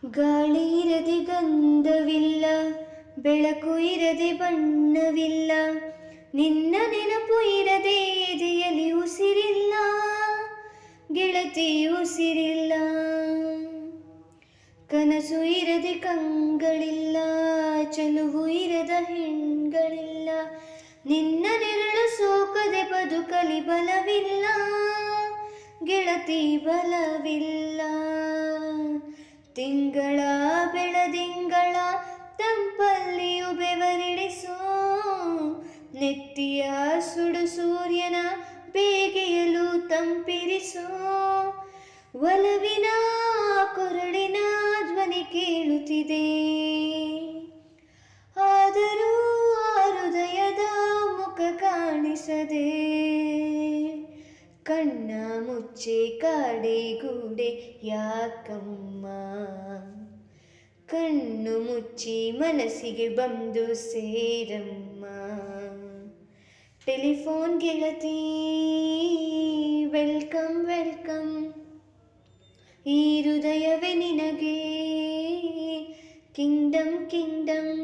ಗಾಳಿ ಇರದೆ ಗಂಧವಿಲ್ಲ, ಬೆಳಕು ಇರದೆ ಬಣ್ಣವಿಲ್ಲ, ನಿನ್ನ ನೆನಪು ಇರದೆ ಎದೆಯಲ್ಲಿ ಉಸಿರಿಲ್ಲ, ಗೆಳತಿ ಉಸಿರಿಲ್ಲ. ಕನಸು ಇರದೆ ಕಂಗಳಿಲ್ಲ, ಚಲುವು ಇರದ ಹೆಣ್ಗಳಿಲ್ಲ, ನಿನ್ನ ನೆರಳು ಸೋಕದೆ ಬದುಕಲಿ ಬಲವಿಲ್ಲ, ಗೆಳತಿ ಬಲವಿಲ್ಲ. ತಿಂಗಳ ಬೆಳದಿಂಗಳ ತಂಪಲ್ಲಿಯು ಬೆವರಿಳಿಸೋ, ನೆತ್ತಿಯ ಸುಡು ಸೂರ್ಯನ ಬೇಗೆಯಲು ತಂಪಿರಿಸೋ, ಒಲವಿನ ಕೊರಳಿನ ಧ್ವನಿ ಕೇಳುತ್ತಿದೆ, ಆದರೂ ಆ ಹೃದಯದ ಮುಖ ಕಾಣಿಸದೆ. ಕಣ್ಣ ಮುಚ್ಚೆ ಕಾಡೆಗೂಡೆ ಯಾಕಮ್ಮ, ಕಣ್ಣು ಮುಚ್ಚಿ ಮನಸ್ಸಿಗೆ ಬಂದು ಸೇರಮ್ಮ. ಟೆಲಿಫೋನ್ ಗೆಳತಿ ವೆಲ್ಕಮ್ ವೆಲ್ಕಮ್, ಈ ಹೃದಯವೇ ನಿನಗೆ ಕಿಂಗ್ಡಮ್ ಕಿಂಗ್ಡಮ್.